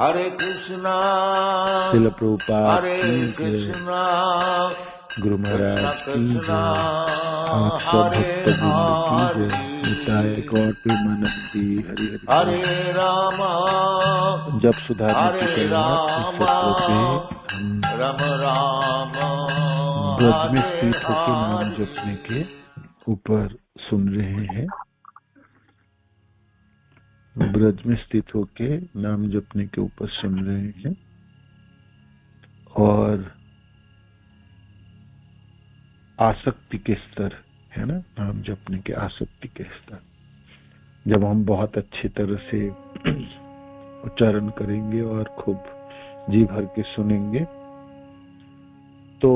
हरे कृष्णा श्रील प्रभुपाद हरे की जय, कृष्णा गुरु महाराज कृष्ण की कृष्णा जय, आप सब हरे भक्त वृंद की जय। हरे निताय गौर प्रेमानंदी हरि हरि बोल। हरे रामा जब सुधारने की हरे कलाकार इस रामा सत्र पे हम राम राम ब्रज में हरे स्थित होके नाम हरे जपने के ऊपर सुन रहे हैं। ब्रज में स्थित होके नाम जपने के ऊपर सुन रहे हैं और आसक्ति के स्तर है ना, नाम जपने के आसक्ति के स्तर। जब हम बहुत अच्छी तरह से उच्चारण करेंगे और खूब जी भर के सुनेंगे तो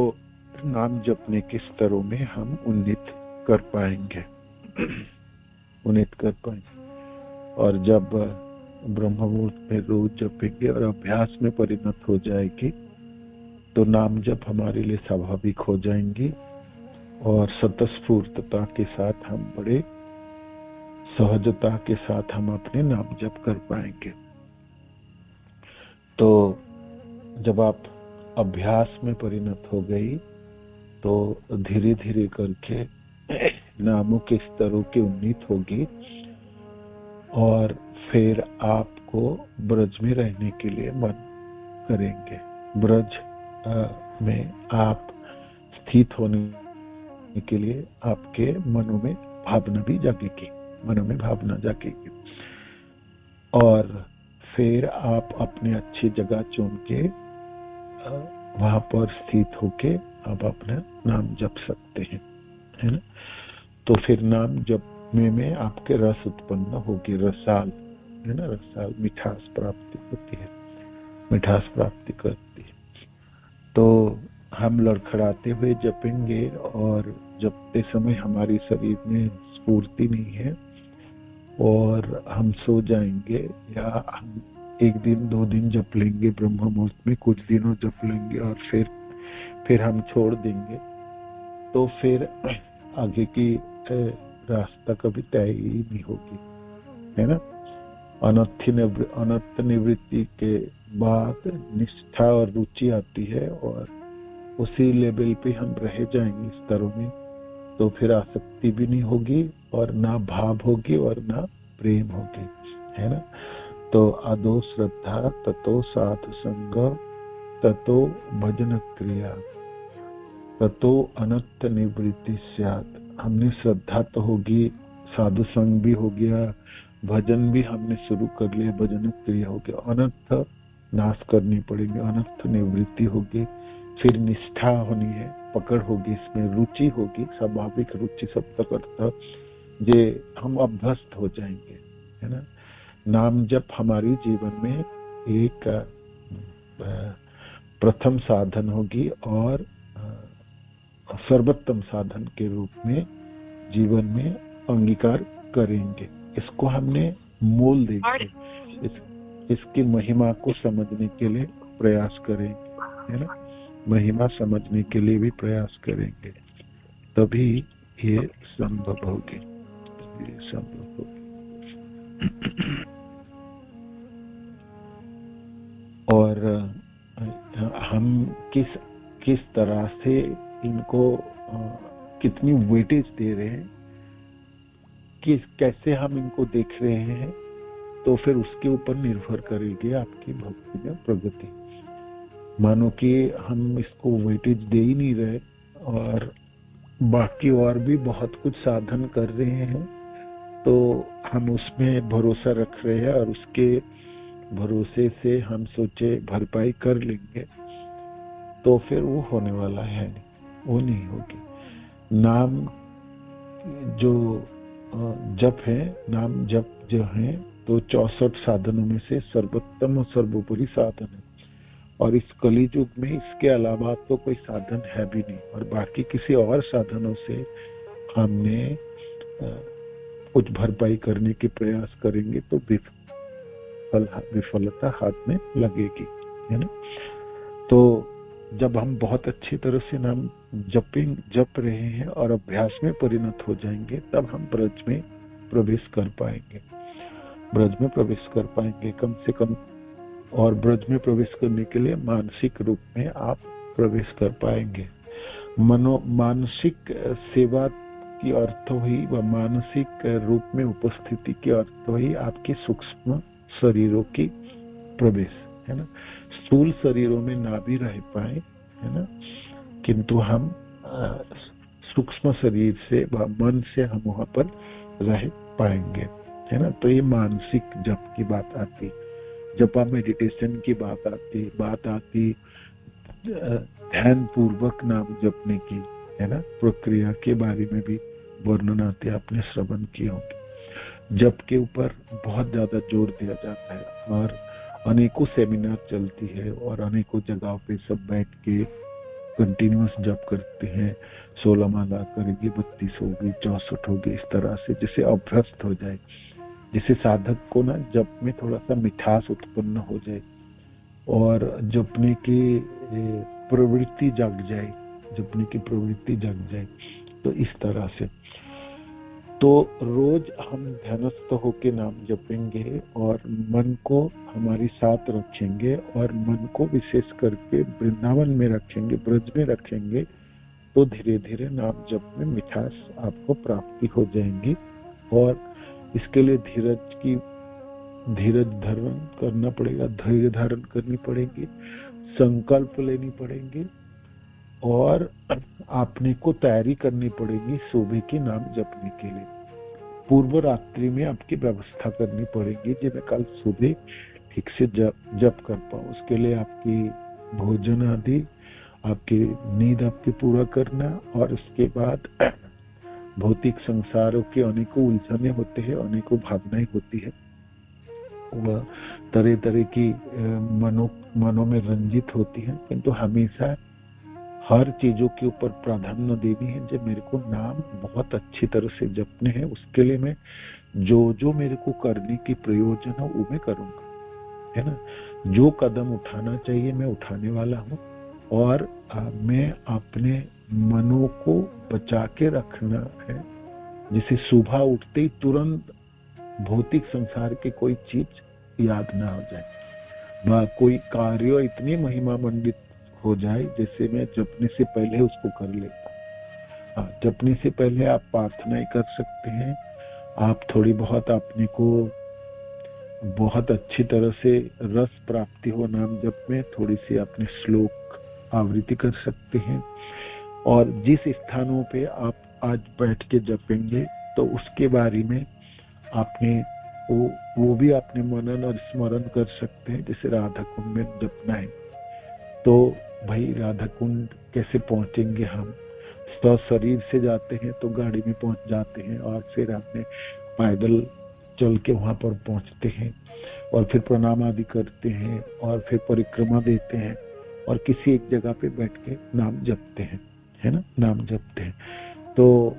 नाम जपने के स्तरों में हम उन्नत कर पाएंगे उन्नत कर पाएंगे। और जब ब्रह्म मुहूर्त में रोज जपेंगे और अभ्यास में परिणत हो जाएगी तो नाम जप हमारे लिए स्वाभाविक हो जाएंगी और स्वतःस्फूर्तता के साथ हम बड़े सहजता के साथ हम अपने नाम जप कर पाएंगे। तो जब आप अभ्यास में परिणत हो गई तो धीरे धीरे करके नामों के स्तरों की उन्नति होगी और फिर आपको ब्रज में रहने के लिए मन करेंगे। ब्रज में आप स्थित होने के लिए आपके मनों में भावना भी जागेगी, मनों में भावना जागेगी और फिर आप अपनी अच्छी जगह चुन के वहां पर स्थित होके आप अपना नाम जप सकते हैं, है ना। तो फिर नाम जपने में आपके रस उत्पन्न होगी, रसाल है ना, रसाल मिठास प्राप्ति होती है, मिठास प्राप्ति करती है। तो हम लड़खड़ाते हुए जपेंगे और जपते समय हमारी शरीर में स्फूर्ति नहीं है और हम सो जाएंगे या हम एक दिन दो दिन जप लेंगे, ब्रह्म मुहूर्त में कुछ दिनों जप लेंगे और फिर हम छोड़ देंगे तो फिर आगे की रास्ता कभी तय ही नहीं होगी, है ना। अनर्थ निवृत्ति के बाद निष्ठा और रुचि आती है और उसी लेवल पे हम रह जाएंगे स्तरों में, तो फिर आसक्ति भी नहीं होगी और ना भाव होगी और ना प्रेम होगी, है ना। तो आदो श्रद्धा ततो साधु संग ततो भजन क्रिया ततो अनर्थ निवृत्ति स्यात्। हमने श्रद्धा तो होगी, साधु संग भी हो गया, भजन भी हमने शुरू कर लिया, भजन क्रिया हो गया, अनर्थ नाश करनी पड़ेगी, अनर्थ निवृत्ति होगी, फिर निष्ठा होनी है, पकड़ होगी, इसमें रुचि होगी, स्वाभाविक रुचि सब तक अर्थ जे हम अभ्यस्त हो जाएंगे, है ना। नाम जप हमारी जीवन में एक प्रथम साधन होगी और सर्वोत्तम साधन के रूप में जीवन में अंगीकार करेंगे। इसको हमने मूल देंगे, इसकी महिमा को समझने के लिए प्रयास करेंगे, है ना। महिमा समझने के लिए भी प्रयास करेंगे, तभी ये संभव होगी, ये संभव होगी। और हम किस तरह से इनको कितनी वेटेज दे रहे हैं, कैसे हम इनको देख रहे हैं, तो फिर उसके ऊपर निर्भर करेगी आपकी भक्ति में प्रगति। मानो कि हम इसको वेटेज दे ही नहीं रहे और बाकी और भी बहुत कुछ साधन कर रहे हैं, तो हम उसमें भरोसा रख रहे हैं और उसके भरोसे से हम सोचे भरपाई कर लेंगे, तो फिर वो होने वाला है नहीं, वो नहीं होगी। नाम जो जप है, नाम जप जो है तो 64 साधनों में से सर्वोत्तम और सर्वोपरि साधन है और इस कली युग में इसके अलावा तो कोई साधन है भी नहीं और बाकी किसी और साधनों से हमने कुछ भरपाई करने के प्रयास करेंगे तो विफलता हाथ में लगेगी, है ना। तो जब हम बहुत अच्छी तरह से नाम जप रहे हैं और अभ्यास में परिणत हो जाएंगे, तब हम ब्रज में प्रवेश कर पाएंगे, ब्रज में प्रवेश कर पाएंगे। कम से कम और ब्रज में प्रवेश करने के लिए मानसिक रूप में आप प्रवेश कर पाएंगे। मानसिक सेवा की अर्थ हुई व मानसिक रूप में उपस्थिति की अर्थ हुई आपके सूक्ष्म शरीरों की प्रवेश, है ना। स्थूल शरीरों में ना भी रह पाए, है ना, किंतु हम सूक्ष्म शरीर से व मन से हम वहां पर रह पाएंगे, है ना। तो ये मानसिक जप की बात आती, जपा मेडिटेशन की बात आती ध्यान पूर्वक नाम जपने की, है ना, प्रक्रिया के बारे में भी वर्णन आते, आपने श्रवण किए होंगे। जप के ऊपर बहुत ज्यादा जोर दिया जाता है और अनेकों सेमिनार चलती है और अनेकों जगहों पे सब बैठ के कंटिन्यूअस जप करते हैं। 16 माला करेंगे, 32 होगी, 64 होगी, इस तरह से जिससे अभ्यस्त हो जाए, जिससे साधक को ना जप में थोड़ा सा मिठास उत्पन्न हो जाए और जपने की प्रवृत्ति जग जाए, जपने की प्रवृत्ति जग जाए। तो इस तरह से तो रोज हम ध्यानस्थ होके नाम जपेंगे और मन को हमारी साथ रखेंगे और मन को विशेष करके वृंदावन में रखेंगे, ब्रज में रखेंगे, तो धीरे धीरे नाम जप में मिठास आपको प्राप्ति हो जाएंगी। और इसके लिए धीरज धारण करना पड़ेगा, धैर्य धारण करनी पड़ेगी, संकल्प लेनी पड़ेंगी और आपने को तैयारी करनी पड़ेगी सुबह की नाम जपने के लिए। पूर्व रात्रि में आपकी व्यवस्था करनी पड़ेगी जो मैं कल सुबह ठीक से जप कर पाऊं। उसके लिए आपकी भोजन आदि, आपकी नींद आपकी पूरा करना और उसके बाद भौतिक संसारों के अनेकों उलझने होते हैं, अनेकों भावनाएं होती है, वह तरह तरह की मनों में रंजित होती है, किंतु हमेशा हर चीजों के ऊपर प्राधान्य देनी है। जब मेरे को नाम बहुत अच्छी तरह से जपने हैं, उसके लिए मैं जो मेरे को करने की प्रयोजन है वो मैं करूंगा, है ना। जो कदम उठाना चाहिए मैं उठाने वाला हूँ और मैं अपने मनों को बचा के रखना है, जिसे सुबह उठते ही तुरंत भौतिक संसार की कोई चीज याद ना हो जाए, कोई कार्य इतनी महिमा मंडित हो जाए जैसे मैं जपने से पहले उसको कर लेता। जपने से पहले आप प्रार्थनाएं कर सकते हैं, आप थोड़ी बहुत अपने को बहुत अच्छी तरह से रस प्राप्ति हो नाम जप में, थोड़ी सी अपने श्लोक आवृत्ति कर सकते हैं और जिस स्थानों पे आप आज बैठ के जपेंगे तो उसके बारे में आपने वो भी आपने मनन और स्मरण कर सकते हैं। जैसे राधा कुंड में जपना है तो भाई राधा कुंड कैसे पहुंचेंगे, हम तो शरीर से जाते हैं तो गाड़ी में पहुंच जाते हैं और फिर आपने पैदल चल के वहां पर पहुंचते हैं और फिर प्रणाम आदि करते हैं और फिर परिक्रमा देते हैं और किसी एक जगह पे बैठ के नाम जपते हैं, है ना, नाम जपते हैं। तो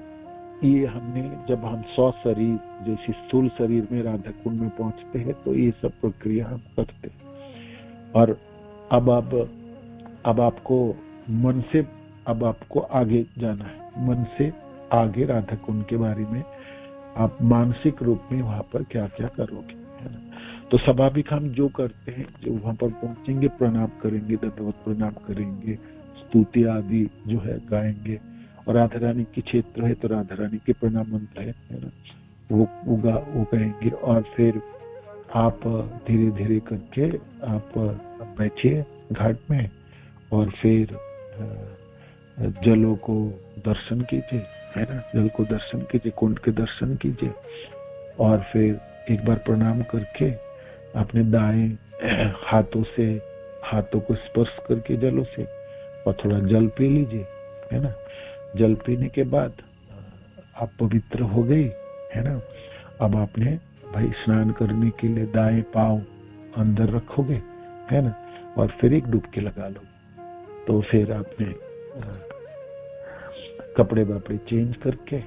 ये हमने जब हम 100 शरीर जैसे स्थूल शरीर में राधा कुंड में पहुंचते हैं तो ये सब प्रक्रिया हम करते हैं। और अब आपको मन से अब आपको आगे जाना है, मन से आगे राधा कुंड के बारे में आप मानसिक रूप में वहां पर क्या क्या करोगे, है ना। तो स्वाभाविक हम जो करते हैं, जो वहां पर पहुंचेंगे प्रणाम करेंगे, दंडवत प्रणाम करेंगे, स्तुति आदि जो है गाएंगे और राधा रानी की क्षेत्र है तो राधा रानी के प्रणाम मंत्र है ना, वो कहेंगे और फिर आप धीरे धीरे करके आप बैठिए घाट में और फिर जलों को दर्शन कीजिए, है ना, जल को दर्शन कीजिए, कुंड के दर्शन कीजिए और फिर एक बार प्रणाम करके अपने दाएं हाथों को स्पर्श करके जलों से और थोड़ा जल पी लीजिए, है ना। जल पीने के बाद आप पवित्र हो गई, है ना। अब आपने भाई स्नान करने के लिए दाएं पांव अंदर रखोगे, है ना, और फिर एक डुबकी लगा लो। तो फिर आपने कपड़े वापड़े चेंज करके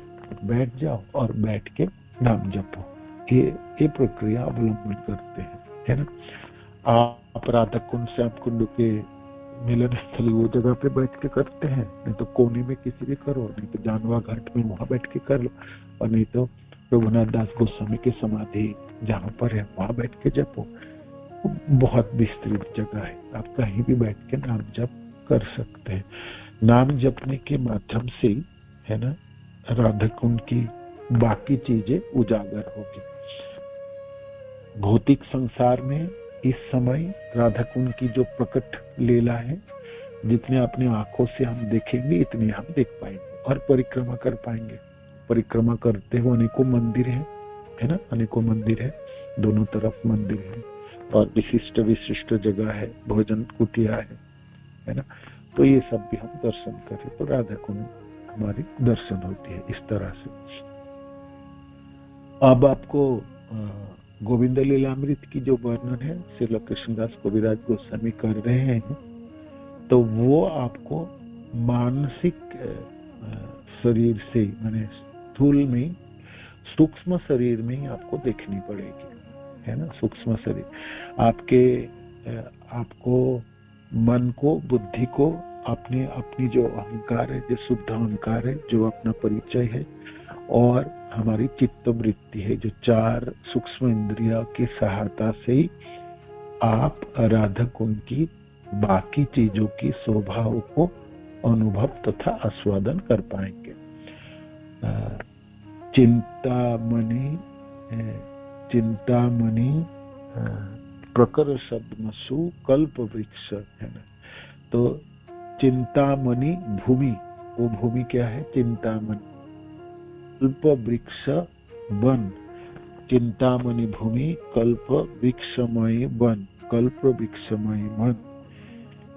बैठ जाओ और बैठ के नाम जपो। ये प्रक्रिया अवलंबन करते हैं, है ना। आप राधा कुंड से आप कुंड के मिलन स्थली वो जगह पे बैठ के करते हैं, नहीं तो कोने में किसी भी करो, नहीं तो जानवा घाट में वहां बैठ के कर लो और नहीं तो रघुनाथ दास गोस्वामी की समाधि जहाँ पर है वहां बैठ के जपो। बहुत विस्तृत जगह है, आप कहीं भी बैठ के नाम जप कर सकते हैं। नाम जपने के माध्यम से, है ना, राधा कुंड की बाकी चीजें उजागर होगी। भौतिक संसार में इस समय राधा कुंड की जो प्रकट लीला है, जितने अपनी आंखों से हम देखेंगे इतने हम देख पाएंगे और परिक्रमा कर पाएंगे। परिक्रमा करते हुए अनेकों मंदिर है ना, अनेकों मंदिर है, दोनों तरफ मंदिर है और विशिष्ट विशिष्ट जगह है, भोजन कुटिया है ना। तो ये सब भी हम दर्शन करें तो राधा कुंड हमारी दर्शन होती है इस तरह से। अब आपको गोविंद लीलामृत की जो वर्णन है श्री कृष्णदास कविराज गोस्वामी कर रहे हैं, तो वो आपको मानसिक शरीर से, माने स्थूल में, सूक्ष्म शरीर में ही आपको देखनी पड़ेगी, है ना। सूक्ष्म शरीर आपको मन को, बुद्धि को, अपनी जो अहंकार है, जो शुद्ध अहंकार है, जो अपना परिचय है, और हमारी चित्त वृत्ति है, जो 4 सूक्ष्म इंद्रिया की सहायता से ही आप राधा कुंड की बाकी चीजों की शोभाओं को अनुभव तथा आस्वादन कर पाएंगे। चिंतामणि प्रकर शब्दमसु कल्प वृक्ष, है ना। तो चिंतामणि भूमि, वो भूमि क्या है? चिंतामणि। कल्प वृक्ष वन, चिंतामणि भूमि, कल्प वृक्षमय वन, कल्प वृक्षमय मन,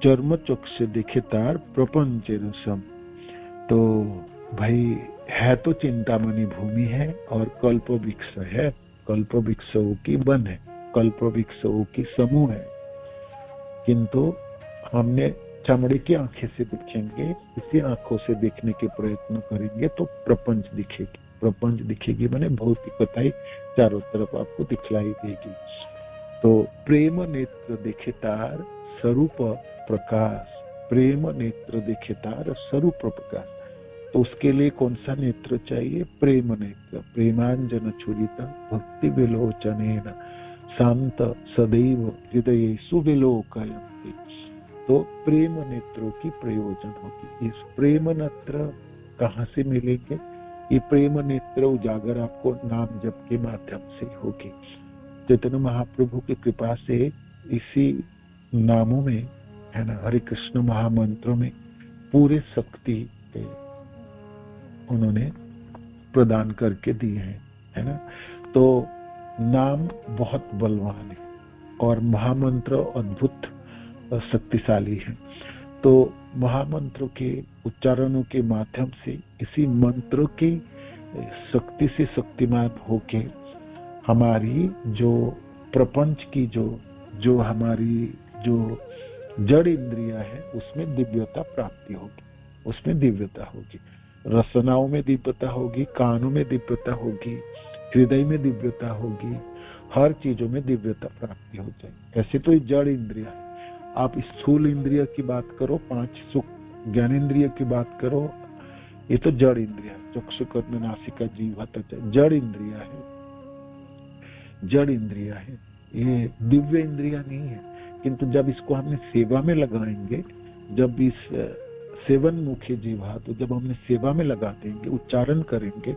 चर्म चक्षु देखे तार प्रपंच रसम। तो भाई है तो चिंतामणि भूमि है और कल्प वृक्ष है, कल्प वृक्षों की वन है, कल्प वृक्षों की समूह है, किंतु हमने चमड़े की आंखें से देखेंगे, इसी आंखों से देखने के प्रयत्न करेंगे तो प्रपंच दिखेगी। प्रपंच दिखेगी माने भौतिकता ही चारों तरफ आपको दिखलाई देगी। तो प्रेम नेत्र देखे तार स्वरूप प्रकाश, प्रेम नेत्र देखे तार स्वरूप प्रकाश। तो उसके लिए कौन सा नेत्र चाहिए? प्रेम नेत्र। प्रेमांजन छुरिता भक्ति विलोचनेन शांत सदैव हृदय सुविलोकयन्ति। तो प्रेम नेत्रों की प्रयोजन होगी। इस प्रेम नेत्र कहाँ से मिलेंगे? ये प्रेम नेत्र उजागर आपको नाम जप के माध्यम से होगी। चैतन्य महाप्रभु की कृपा से इसी नामों में, है ना, हरे कृष्ण महामंत्रों में पूरे शक्ति उन्होंने प्रदान करके दिए हैं, है ना। तो नाम बहुत बलवान है और महामंत्र अद्भुत शक्तिशाली है। तो महामंत्रों के उच्चारणों के माध्यम से, इसी मंत्र की शक्ति से शक्तिमान होके हमारी जो प्रपंच की जो हमारी जो जड़ इंद्रिया है उसमें दिव्यता प्राप्ति होगी, उसमें दिव्यता होगी। रसनाओं में दिव्यता होगी, कानों में दिव्यता होगी, हृदय में दिव्यता होगी, हर चीजों में दिव्यता प्राप्ति हो जाएगी। ऐसे तो ये जड़ इंद्रिया है। आप स्थूल इंद्रिय की बात करो, 5 सुख ज्ञानेन्द्रिय की बात करो, ये तो जड़ इंद्रिया है। चक्षु कर्म नासिका जीवा त्वचा जड़ इंद्रिया है, जड़ इंद्रिया है, ये दिव्य इंद्रिया नहीं है। किंतु जब इसको हमने सेवा में लगाएंगे, जब इस सेवन मुखी जीवा, तो जब हमने सेवा में लगा देंगे, उच्चारण करेंगे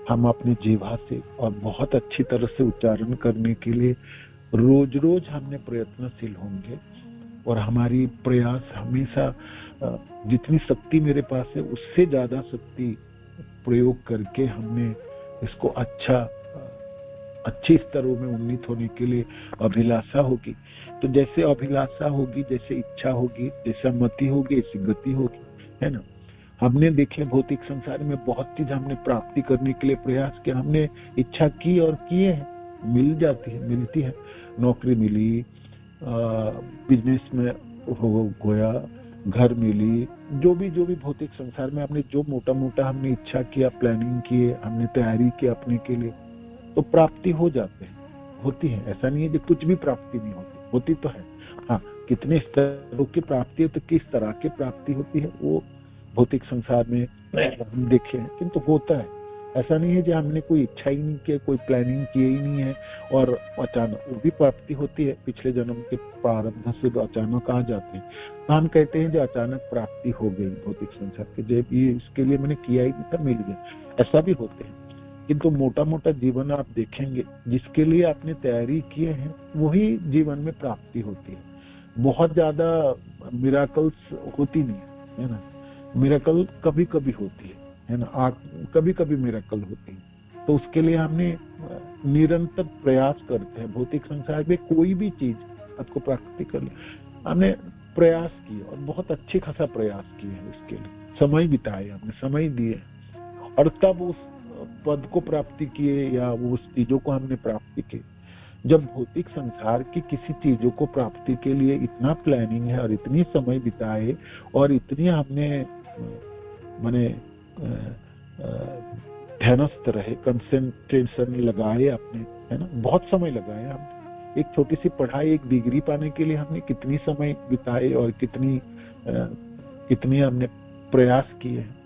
हम अपने जीवा से, और बहुत अच्छी तरह से उच्चारण करने के लिए रोज रोज हमने प्रयत्नशील होंगे। और हमारी प्रयास हमेशा जितनी शक्ति मेरे पास है उससे ज्यादा शक्ति प्रयोग करके हमने इसको अच्छे स्तरों में उन्नीत होने के लिए अभिलाषा होगी। तो जैसे अभिलाषा होगी, जैसे इच्छा होगी, जैसा मति होगी, ऐसी गति होगी, है ना। हमने देखे भौतिक संसार में बहुत चीज हमने प्राप्ति करने के लिए प्रयास किया, हमने इच्छा की और किए हैं, मिल जाती है, मिलती है। नौकरी मिली, बिजनेस में हो गया, घर मिली, जो भी भौतिक संसार में हमने जो मोटा मोटा हमने इच्छा किया, प्लानिंग किए, हमने तैयारी की अपने के लिए, तो प्राप्ति हो जाते हैं, होती है। ऐसा नहीं है कि कुछ भी प्राप्ति नहीं होती, होती तो है। हाँ, कितने स्तरों की प्राप्ति है, तो किस तरह की प्राप्ति होती है वो भौतिक संसार में हम देखे हैं, किंतु होता है। ऐसा नहीं है कि हमने कोई इच्छा ही नहीं की, कोई प्लानिंग की ही नहीं है और अचानक वो भी प्राप्ति होती है। पिछले जन्म के प्रारब्ध से अचानक आ जाते हैं, तो हम कहते हैं जो अचानक प्राप्ति हो गई भौतिक संसार के, जब ये इसके लिए मैंने किया ही नहीं था, मिल गया, ऐसा भी होते हैं। किंतु मोटा मोटा जीवन आप देखेंगे, जिसके लिए आपने तैयारी किए हैं वही जीवन में प्राप्ति होती है। बहुत ज्यादा मिराकल्स होती नहीं है ना, मिराकल कभी कभी होती है ना, कभी कभी मिराकल होती है। तो उसके लिए हमने निरंतर प्रयास करते हैं। भौतिक संसार में कोई भी चीज आपको प्राप्ति कर ले, हमने प्रयास किया और बहुत अच्छे खासा प्रयास किए हैं, उसके लिए समय बिताए, हमने समय दिए और तब उस पद को प्राप्ति किए या वो उस चीजों को हमने प्राप्ति की। जब भौतिक संसार की किसी चीजों को प्राप्ति के लिए इतना प्लानिंग है और इतनी समय बिताए और इतनी हमने माने ध्यानस्थ रहे, कंसंट्रेशन लगाए अपने, है ना, बहुत समय लगाए हम। एक छोटी सी पढ़ाई, एक डिग्री पाने के लिए हमने कितनी समय बिताए और कितनी हमने प्रयास किए हैं।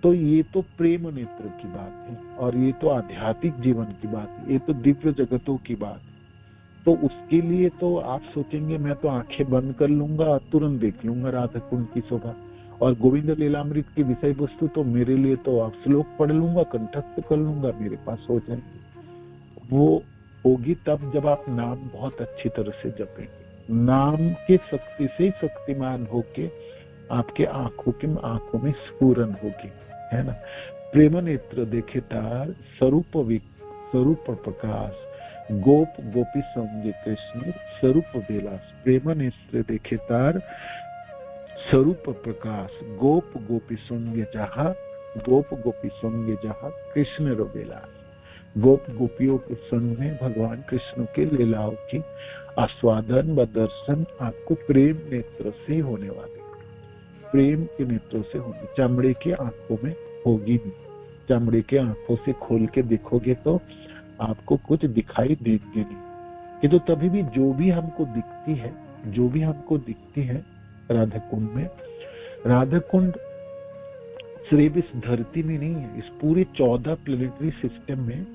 तो ये तो प्रेम नेत्र की बात है और ये तो आध्यात्मिक जीवन की बात है, ये तो दिव्य जगतों की बात है। तो उसके लिए तो आप सोचेंगे मैं तो आंखें बंद कर लूंगा और तुरंत देख लूंगा राधा कुंड की शोभा और गोविंद लीलामृत की विषय वस्तु, तो मेरे लिए तो आप श्लोक पढ़ लूंगा, कंठस्थ कर लूंगा, मेरे पास हो जाएंगे। वो होगी तब जब आप नाम बहुत अच्छी तरह से जपेंगे। नाम की शक्ति से शक्तिमान होके आपके आंखों में स्फुरन होगी, है ना। प्रेम नेत्र देखे तार स्वरूप प्रकाश, गोप गोपी संग कृष्ण स्वरूप विलास। प्रेम नेत्र देखे तार स्वरूप प्रकाश, गोप गोपी संग जहा, गोप गोपी संग जहा कृष्ण रो विलास। गोप गोपियों के संग में भगवान कृष्ण के लीलाओं की आस्वादन व दर्शन आपको प्रेम नेत्र से होने वाले, प्रेम के नेत्रों से होगी, चमड़े के आंखों में होगी नहीं। चमड़े के आंखों से खोल के देखोगे तो आपको कुछ दिखाई देंगे नहीं। कि तो तभी भी जो भी हमको दिखती है राधा कुंड में, राधा कुंड सिर्फ इस धरती में नहीं है, इस पूरे 14 प्लेनेटरी सिस्टम में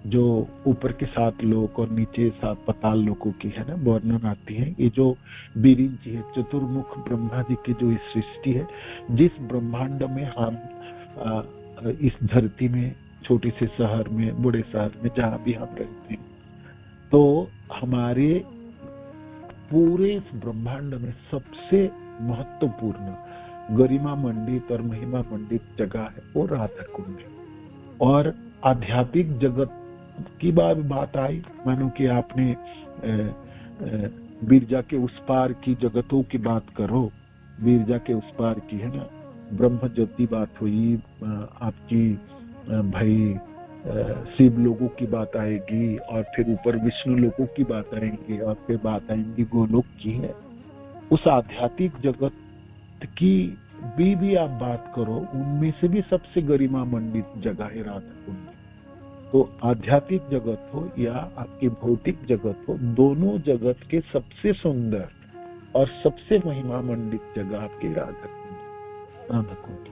जो ऊपर के 7 लोक और नीचे 7 पाताल लोकों की, है ना, वर्णन आती है। ये जो बीरिन जी है, चतुर्मुख ब्रह्मा जी की जो इस सृष्टि है, जिस ब्रह्मांड में हम इस धरती में, छोटे से शहर में, बड़े शहर में, जहां भी हम रहते हैं, तो हमारे पूरे इस ब्रह्मांड में सबसे महत्वपूर्ण, गरिमा मंडित और महिमा मंडित जगह है वो राधा कुंड है। और आध्यात्मिक जगत की बात आई, मानो कि आपने बिरजा के उस पार की जगतों की बात करो, बिरजा के उस पार की, है ना, ब्रह्म ज्योति बात हुई, आपकी भाई शिव लोगों की बात आएगी और फिर ऊपर विष्णु लोगों की बात आएंगी और फिर बात आएंगी गोलोक की है। उस आध्यात्मिक जगत की भी आप बात करो, उनमें से भी सबसे गरिमा मंडित जगह है राधा कुंड। तो आध्यात्मिक जगत हो या आपकी भौतिक जगत हो, दोनों जगत के सबसे सुंदर और सबसे महिमा मंडित जगह आपकी राधा कुंड।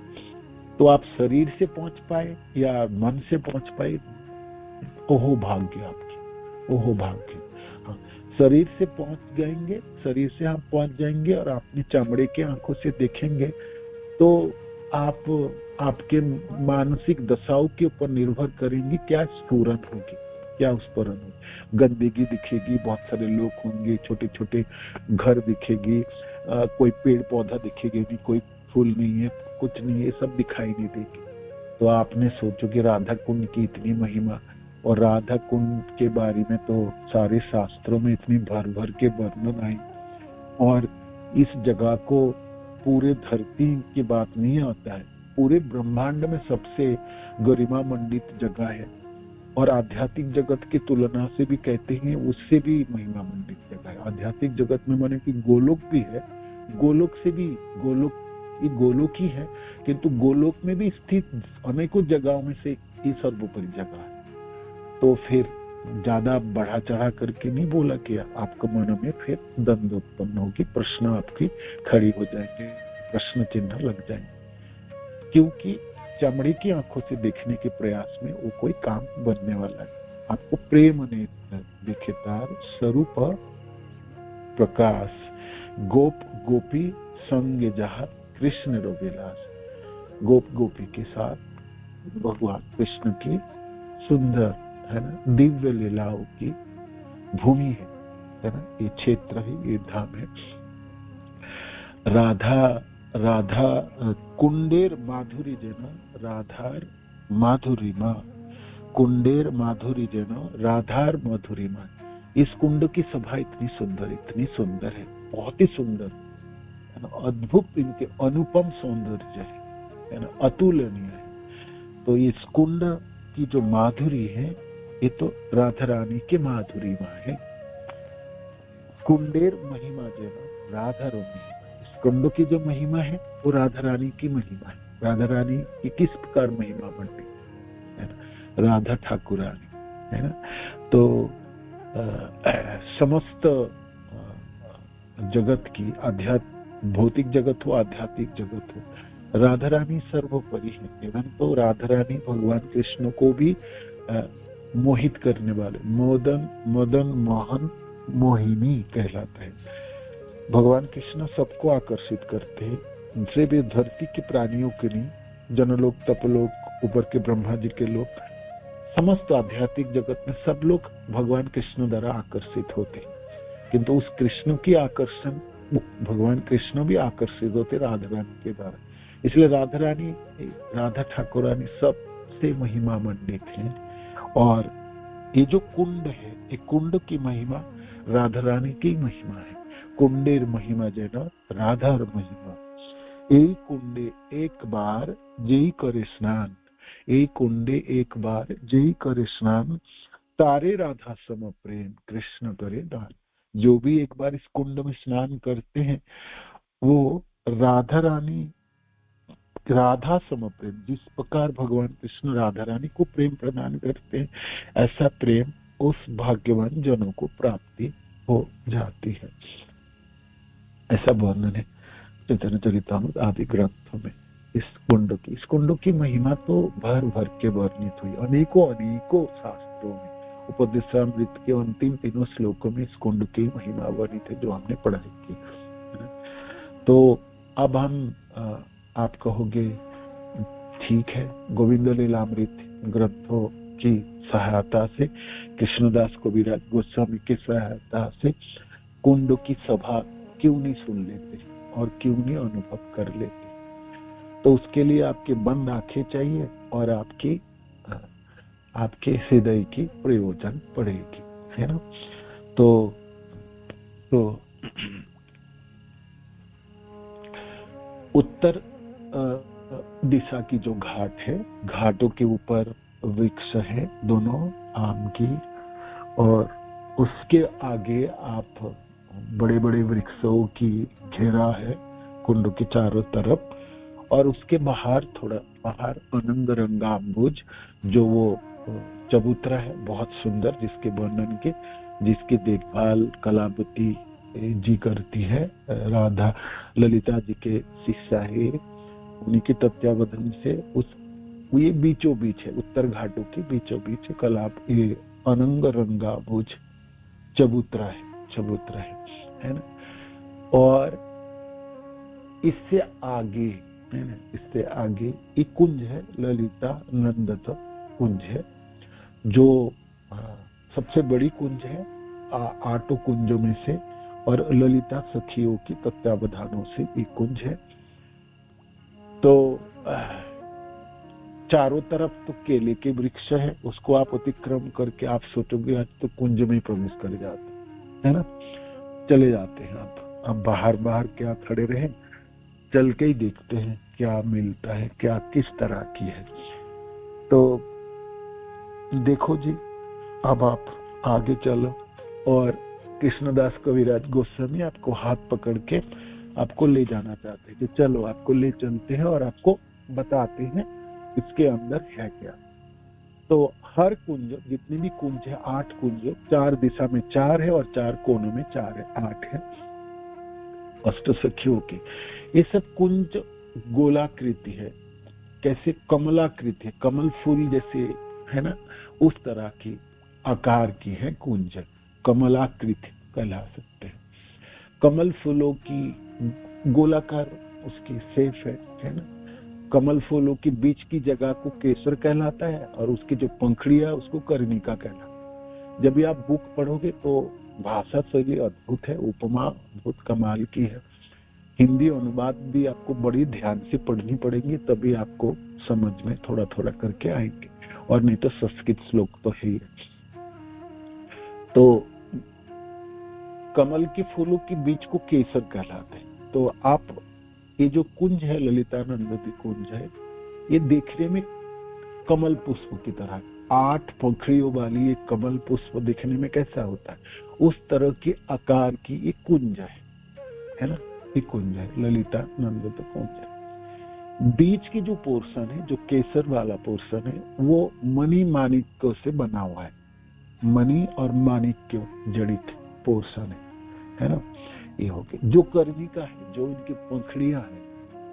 तो आप शरीर से पहुंच पाए या मन से पहुंच पाए, ओहो भाग्य आपकी, ओहो भाग्य। हाँ, शरीर से पहुंच जाएंगे, शरीर से आप पहुंच जाएंगे और अपनी चमड़े के आंखों से देखेंगे तो आपके मानसिक दशाओं के ऊपर निर्भर करेंगी क्या स्फुरन होगी, क्या स्फुरन होगी। गंदगी दिखेगी, बहुत सारे लोग होंगे, छोटे छोटे घर दिखेगी, कोई पेड़ पौधा दिखेगी नहीं, कोई फूल नहीं है, कुछ नहीं, ये सब दिखाई नहीं देगी। तो आपने सोचो कि राधा कुंड की इतनी महिमा, और राधा कुंड के बारे में तो सारे शास्त्रों में इतनी भर भर के वर्णन आई, और इस जगह को पूरे धरती की बात नहीं आता है, पूरे ब्रह्मांड में सबसे गरिमा मंडित जगह है। और आध्यात्मिक जगत की तुलना से भी कहते हैं उससे भी महिमा मंडित जगह है। आध्यात्मिक जगत में माने कि गोलोक भी है, गोलोक से भी, गोलोक ही है, किंतु गोलोक में भी स्थित अनेकों जगहों में से ये सर्वोपरि जगह है। तो फिर ज्यादा बढ़ा चढ़ा करके नहीं बोला कि आपके मन में फिर द्वंद्व उत्पन्न होगी, प्रश्न आपकी खड़ी हो जाएंगे, प्रश्न चिन्ह लग जाएंगे। क्योंकि चमड़ी की आंखों से देखने के प्रयास में वो कोई काम बनने वाला है। आपको प्रेम नेत्र दिखे तार स्वरूप प्रकाश गोप गोपी संग जहा कृष्ण रो विलास। गोप गोपी के साथ भगवान कृष्ण की सुंदर है ना दिव्य लीलाओं की भूमि है ना, ये क्षेत्र है, ये धाम है। राधा कुंडेर माधुरी जन राधार माधुरी माँ, कुंडेर माधुरी जन राधार माधुरी माँ। इस कुंड की सभा इतनी सुंदर है, बहुत ही सुंदर है ना, अद्भुत इनके अनुपम सौंदर्य है ना, अतुलनीय है। तो इस कुंड की जो माधुरी है ये तो राधा रानी के माधुरी माँ है। कुंडेर महिमा जन राधा रोमी, इस कुंड की जो महिमा है वो राधा रानी की महिमा है। राधा रानी की किस प्रकार महिमा बनती है ना, राधा ठाकुरानी है ना। तो समस्त जगत की भौतिक जगत हो आध्यात्मिक जगत हो, राधा रानी सर्वोपरि है। इवन तो राधा रानी भगवान कृष्ण को भी मोहित करने वाले मदन मोहन मोहिनी कहलाता है। भगवान कृष्ण सबको आकर्षित करते हैं, उनसे भी धरती के प्राणियों के नहीं, जनलोक तपलोक ऊपर के ब्रह्मा जी के लोग, समस्त आध्यात्मिक जगत में सब लोग भगवान कृष्ण द्वारा आकर्षित होते हैं। किंतु उस कृष्ण की आकर्षण भगवान कृष्ण भी आकर्षित होते राधा रानी के द्वारा। इसलिए राधा रानी राधा ठाकुरानी सबसे महिमा मंडित है। और ये जो कुंड है, ये कुंड की महिमा राधा रानी की महिमा है। कुंडेर महिमा जैना राधार महिमा, एक कुंडे एक बार जय करे स्नान, एक कुंडे एक बार जय करे स्नान, तारे राधा सम प्रेम कृष्ण करे दान। जो भी एक बार इस कुंड में स्नान करते हैं वो राधा सम प्रेम, जिस प्रकार भगवान कृष्ण राधा रानी को प्रेम प्रदान करते हैं, ऐसा प्रेम उस भाग्यवान जनों को प्राप्ति हो जाती है। ऐसा वर्णन है चैतन्य चरितामृत आदि ग्रंथों में इस कुंड की महिमा तो भर भर के वर्णित हुई अनेकों शास्त्रों में। उपदेशामृत के अंतिम 3 श्लोकों में इस कुंड की महिमा वर्णित है, जो हमने पढ़ाई की। तो अब हम आप कहोगे ठीक है, गोविंद लीलामृत ग्रंथों की सहायता से, कृष्णदास कविराज गोस्वामी की सहायता से कुंड की सभा क्यों नहीं सुन लेते और क्यों नहीं अनुभव कर लेते? तो उसके लिए आपके बंद आंखें चाहिए और आपके हृदय की प्रयोजन पड़ेगी, है ना। तो उत्तर दिशा की जो घाट है, घाटों के ऊपर वृक्ष है दोनों आम की, और उसके आगे आप बड़े बड़े वृक्षों की घेरा है कुंड के चारों तरफ, और उसके बाहर अनंग रंगाम्बुज जो वो चबूतरा है बहुत सुंदर, जिसके वर्णन के जिसकी देखभाल कलावती जी करती है, राधा ललिता जी के शिष्या है, उन्हीं के तत्वावधान से ये बीचों बीच है, उत्तर घाटों के बीचों बीच ये अनंग रंगाम्बुज चबूतरा है ना। और इससे आगे है ना, इससे आगे एक कुंज है, ललिता नंदत कुंज है, जो सबसे बड़ी कुंज है 8 कुंजों में से, और ललिता सखियों की तत्वावधानों से एक कुंज है। तो चारों तरफ तो केले के वृक्ष है, उसको आप अतिक्रम करके आप सोचोगे आज तो कुंज में प्रवेश कर जाते है ना, चले जाते हैं। आप बाहर क्या खड़े रहे, चल के ही देखते हैं क्या मिलता है, क्या किस तरह की है। तो देखो जी, अब आप आगे चलो और कृष्णदास कविराज गोस्वामी आपको हाथ पकड़ के आपको ले जाना चाहते हैं कि चलो आपको ले चलते हैं और आपको बताते हैं इसके अंदर है क्या। तो हर कुंज, जितनी भी कुंज है 8 कुंज, 4 दिशा में 4 है और 4 कोनों में 4 है, 8 है अष्ट सखियों की। ये सब कुंज गोलाकृति है, कैसे कमलाकृति है, कमल फूल जैसे है ना, उस तरह की आकार की है कुंज, कमलाकृति कहला सकते हैं। कमल फूलों की गोलाकार उसकी शेप है ना। कमल फूलों के बीच की जगह को केसर कहलाता है और उसकी जो पंखड़ियां उसको कर्णिका कहलाता है। जब भी आप बुक पढ़ोगे तो भाषा शैली अद्भुत है, उपमा अद्भुत कमाल की है। हिंदी अनुवाद भी आपको बड़ी ध्यान से पढ़नी पड़ेंगी, तभी आपको समझ में थोड़ा थोड़ा करके आएंगे, और नहीं तो संस्कृत श्लोक तो है ही। तो कमल के फूलों के बीच को केसर कहलाते हैं। तो आप ये जो कुंज है ललितानंद कुंज है, ये देखने में कमल पुष्प की तरह 8 पंखड़ियों वाली ये कमल पुष्प देखने में कैसा होता है, उस तरह के आकार की ये कुंज है ना। ये कुंज है ललितानंद कुंज है। बीच की जो पोर्शन है, जो केसर वाला पोर्शन है, वो मणि माणिक्यों से बना हुआ है। मणि और माणिक्यों जड़ित पोर्शन है ना। ये हो गया। जो कर्णिका है, जो इनकी पंखड़ियां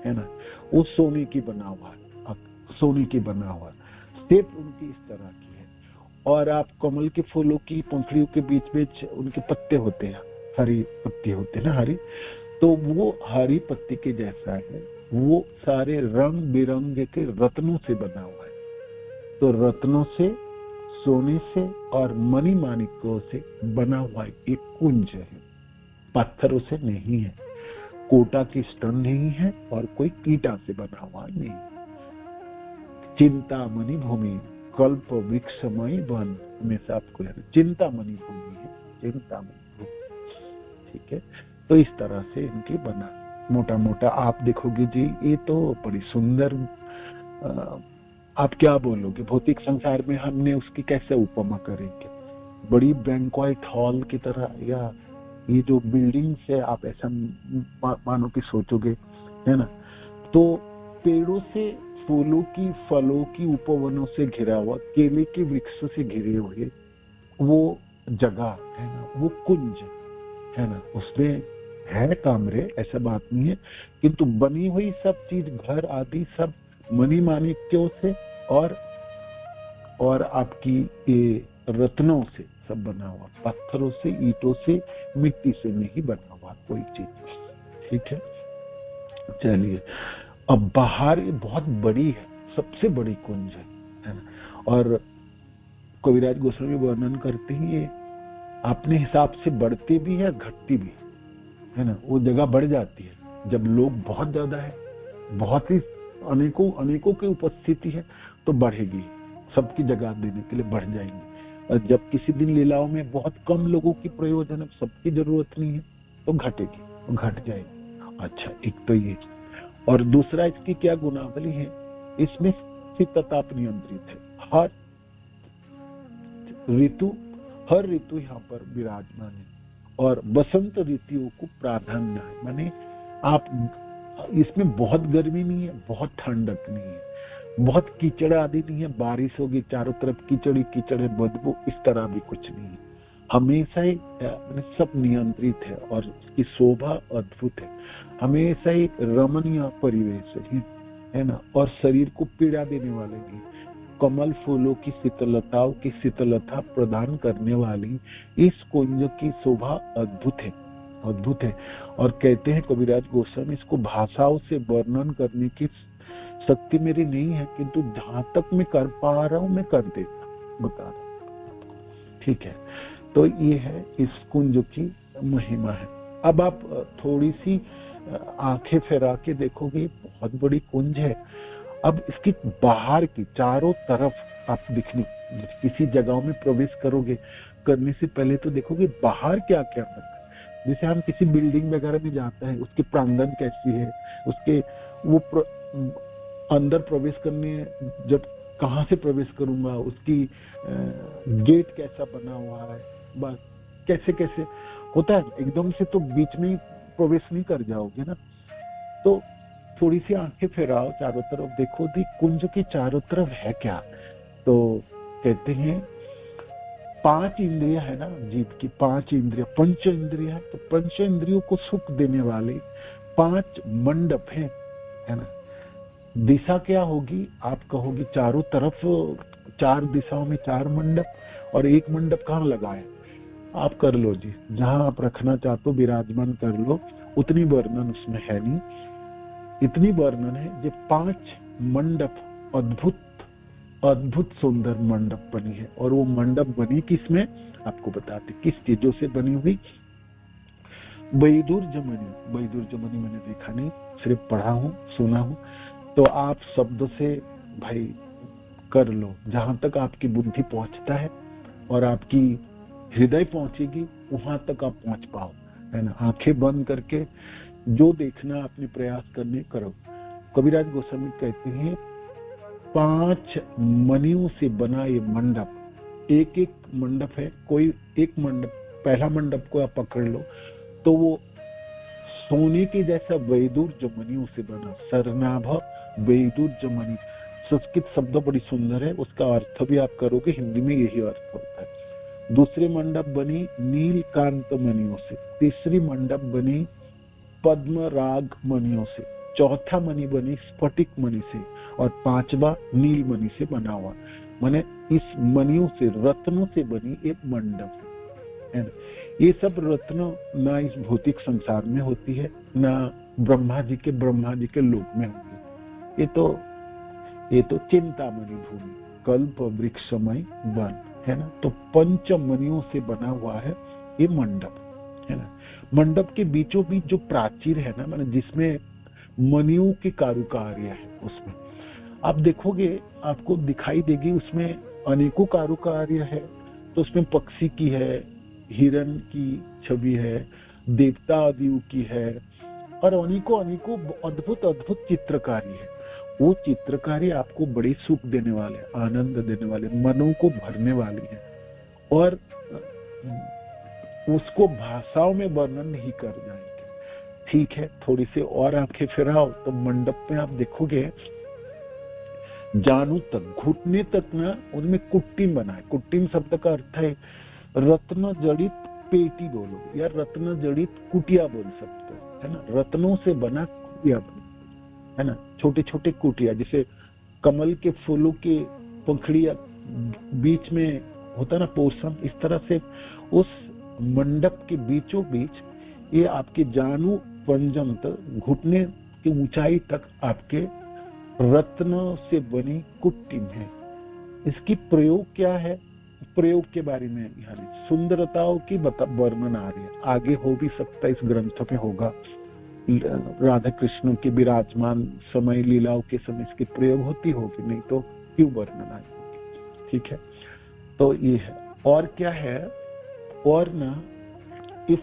है ना, वो सोने की बना हुआ है, सोने की बना हुआ है। शेप उनकी इस तरह की है। और आप कमल के फूलों की पंखड़ियों के बीच बीच उनके पत्ते होते हैं, हरी पत्ती होते हैं ना, हरी, तो वो हरी पत्ती के जैसा है। वो सारे रंग बिरंगे के रत्नों से बना हुआ है। तो रत्नों से, सोने से और मणि माणिक्यों से बना हुआ एक कुंज है, पत्थरों से नहीं है, कोटा की स्टोन नहीं है और कोई कीटा से बना हुआ नहीं। चिंतामणि भूमि कल्प वृक्षमयी वन, हमेशा आपको याद, चिंतामणि भूमि है, चिंतामणि भूमि। ठीक है। तो इस तरह से इनकी बना, मोटा मोटा आप देखोगे जी, ये तो बड़ी सुंदर, आप क्या बोलोगे, भौतिक संसार में हमने उसकी कैसे उपमा करेंगे, बड़ी बैंक्वेट हॉल की तरह, या ये जो बिल्डिंग है आप ऐसा मानो कि सोचोगे, है ना। तो पेड़ों से, फूलों की, फलों की, उपवनों से घिरा हुआ, केले के वृक्षों से घिरे हुए वो जगह है ना, वो कुंज है ना। उसमें है कमरे, ऐसा बात नहीं है, किंतु बनी हुई सब चीज, घर आदि सब मणि माणिक्यों से और आपकी ये रत्नों से सब बना हुआ, पत्थरों से, ईंटों से, मिट्टी से नहीं बना हुआ कोई चीज। ठीक है। चलिए, अब बाहर ये बहुत बड़ी है, सबसे बड़ी कुंज है ना। और कविराज गोस्वामी वर्णन करते ही ये अपने हिसाब से बढ़ती भी है, घटती भी है ना। वो जगह बढ़ जाती है जब लोग बहुत ज्यादा है, बहुत ही अनेकों की उपस्थिति है तो बढ़ेगी, सबकी जगह देने के लिए बढ़ जाएंगे। और जब किसी दिन लीलाओं में बहुत कम लोगों की प्रयोजन है, सबकी जरूरत नहीं है, तो घटेगी, घट जाएगी। अच्छा, एक तो ये, और दूसरा इसकी क्या गुणावली है, इसमें शीतताप नियंत्रित है। हर ऋतु यहाँ पर विराजमान है, और बसंत ऋतुओं को प्राधान्य है। माने आप इसमें बहुत गर्मी नहीं है, बहुत ठंडक नहीं है, बहुत कीचड़ आदि नहीं है, बारिश होगी चारों तरफ कीचड़ कीचड़ है, बदबू, इस तरह भी कुछ नहीं है। हमेशा ही सब नियंत्रित है और इसकी शोभा अद्भुत है। हमेशा ही रमणीय परिवेश है ना, और शरीर को पीड़ा देने वाले नहीं। कमल फूलों की शीतलताओं की शीतलता प्रदान करने वाली इस कुंज की शोभा अद्भुत है, अद्भुत है। और कहते हैं कविराज गोस्वामी, इसको भाषाओं से वर्णन करने की शक्ति मेरी नहीं है, किंतु जहां तक मैं कर पा रहा हूं मैं कर देता, बता रहा हूं। ठीक है। तो ये है इस कुंज की महिमा है। अब आप थोड़ी सी आंखें फैला के देखोगे, बहुत बड़ी कुंज है। अब इसकी बाहर की चारों तरफ आप दिखने, किसी जगह में प्रवेश करोगे, करने से पहले तो देखोगे बाहर क्या क्या है। जैसे हम किसी बिल्डिंग वगैरह में जाते हैं, उसके प्रांगण कैसी है, उसके वो अंदर प्रवेश करने, जब कहाँ से प्रवेश करूंगा, उसकी गेट कैसा बना हुआ है, बस कैसे कैसे होता है। एकदम से तो बीच में प्रवेश नहीं कर जाओगे ना। तो थोड़ी सी आंखें फैलाओ, चारों तरफ देखो, दी कुंज के चारों तरफ है क्या। तो कहते हैं 5 इंद्रियां है ना, जीव की 5 इंद्रियां, पंच इंद्रियां है। तो पंच इंद्रियों को सुख देने वाले 5 मंडप है ना, दिशा क्या होगी, आप कहोगे चारों तरफ 4 दिशाओं में 4 मंडप और एक मंडप कहाँ लगाए, आप कर लो जी, जहां आप रखना चाहते हो विराजमान कर लो, उतनी वर्णन उसमें है नहीं। इतनी वर्णन है जो 5 मंडप अद्भुत सुंदर मंडप बनी है। और वो मंडप बनी किसमें, आपको बताते किस चीजों से बनी हुई। वैदुर्जमनी मैंने देखा नहीं, सिर्फ पढ़ा हूं, सुना हूं। तो आप शब्द से भाई कर लो, जहां तक आपकी बुद्धि पहुंचता है और आपकी हृदय पहुंचेगी वहां तक आप पहुंच पाओ, है ना। आंखें बंद करके जो देखना अपने प्रयास करने करो। कविराज गोस्वामी कहते हैं 5 मणियों से बना ये मंडप, एक एक मंडप है, कोई एक मंडप, पहला मंडप को आप पकड़ लो तो वो सोने के जैसा वैदुर्जमनियों से बना, सरनाभ वैदुर्जमनी। संस्कृत शब्द बड़ी सुंदर है, उसका अर्थ भी आप करोगे हिंदी में यही अर्थ होता है। दूसरी मंडप बनी नीलकांत मणियों से, तीसरी मंडप बनी पद्मराग मणियों से, चौथा मणि बनी स्फटिक मणि से और 5वां नील मणि से बना हुआ। माने इस मणियों से, रत्नों से बनी एक मंडप है ना। ये सब रत्न ना इस भौतिक संसार में होती है, ना ब्रह्मा जी के लोक में होती है। ये तो चिंतामणि भूमि, कल्प वृक्षमय वन है ना। तो 5 मणियों से बना हुआ है ये मंडप, है ना। मंडप के बीचों बीच जो प्राचीर है ना, माने जिसमें मणियों की कारुकार्य है, उसमें आप देखोगे आपको दिखाई देगी, उसमें अनेकों कारुकार्य है। तो उसमें पक्षी की है, हिरण की छवि है, देवता आदियों की है और अनेकों अद्भुत चित्रकारी है। वो चित्रकारी आपको बड़े सुख देने वाले, आनंद देने वाले, मनों को भरने वाली है और उसको भाषाओं में वर्णन नहीं कर जाएंगे। ठीक है, थोड़ी सी और आंखें फिराओ तो मंडप में आप देखोगे जानू तक, घुटने तक ना उनमें कुट्टिम बना है। कुट्टिम शब्द का अर्थ है रत्न जड़ित पेटी बोलो या रत्न जड़ित कुटिया बोल सकते हो, है ना। रत्नों से बना कुटिया है ना, छोटे छोटे कुटिया, जैसे कमल के फूलों के पंखड़िया बीच में होता ना पोषण, इस तरह से उस मंडप के बीचों बीच ये आपके जानू पंजम तक, घुटने की ऊंचाई तक आपके रत्नों से बनी कुट्टिम है। इसकी प्रयोग क्या है, प्रयोग के बारे में यहाँ सुंदरताओं की वर्णन आ रही है। आगे हो भी सकता है इस ग्रंथ में होगा, राधा कृष्ण के विराजमान समय, लीलाओं के समय इसकी प्रयोग होती होगी, नहीं तो क्यों वर्णन आई होगी। ठीक है, तो ये है। और क्या है, और ना इस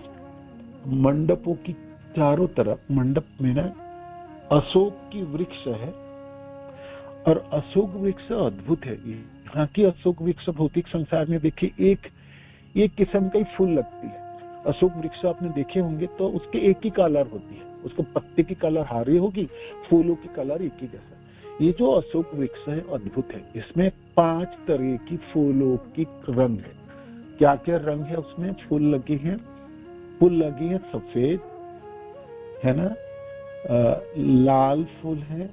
मंडपों की चारों तरफ, मंडप में ना अशोक की वृक्ष है और अशोक वृक्ष अद्भुत है। यहाँ की अशोक वृक्ष भौतिक संसार में देखिए एक किस्म का ही फूल लगती है। अशोक वृक्ष आपने देखे होंगे तो उसके एक ही कलर होती है, उसको पत्ते की कलर हरी होगी, फूलों की कलर एक ही जैसा। ये जो अशोक वृक्ष है अद्भुत है, इसमें 5 तरह की फूलों की रंग है। क्या क्या रंग है उसमें, फूल लगे हैं, फूल लगी है सफेद, है ना, लाल फूल है,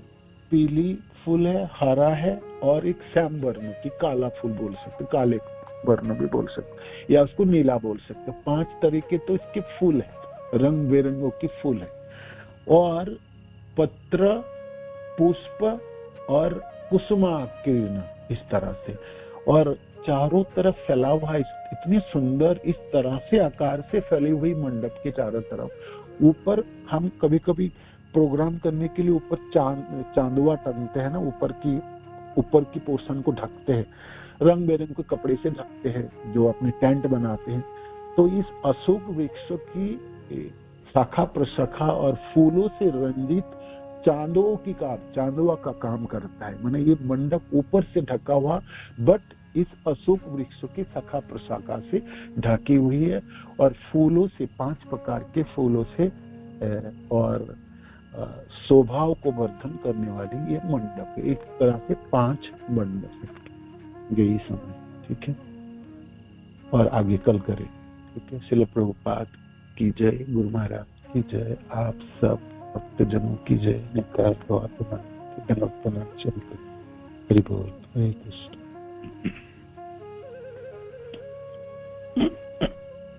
पीली फूल है, हरा है और एक श्याम वर्ण की काला फूल बोल सकते, काले वर्ण भी बोल सकते या उसको नीला बोल सकते। 5 तरीके तो इसके फूल है, रंग बेरंगों की फूल है। और पत्र, पुष्प और कुसुमाकीर्ण इस तरह से, और चारों तरफ फैला हुआ इतनी सुंदर इस तरह से आकार से फैली हुई मंडप के चारों तरफ। ऊपर हम कभी कभी प्रोग्राम करने के लिए ऊपर चांदुआ टंगते हैं ना, ऊपर की पोर्शन को ढकते हैं, रंग बेरंग के कपड़े से ढकते हैं जो अपने टेंट बनाते हैं। तो इस अशोक वृक्ष की शाखा प्रशाखा और फूलों से रंजित चांदुआ का काम करता है। माने ये मंडप ऊपर से ढका हुआ, बट इस अशोक वृक्ष की शाखा प्रशाखा से ढकी हुई है और फूलों से, 5 प्रकार के फूलों से और शोभा को वर्धन करने वाली ये मंडप है। एक तरह से 5 मंडप है, यही समय। ठीक है, और आगे कल करें। ठीक है, श्रील प्रभुपाद की जय, गुरु महाराज की जय, आप सब भक्तजनों की जय, नित्यानंद। अपना चलते हरि बोल हरे कृष्ण।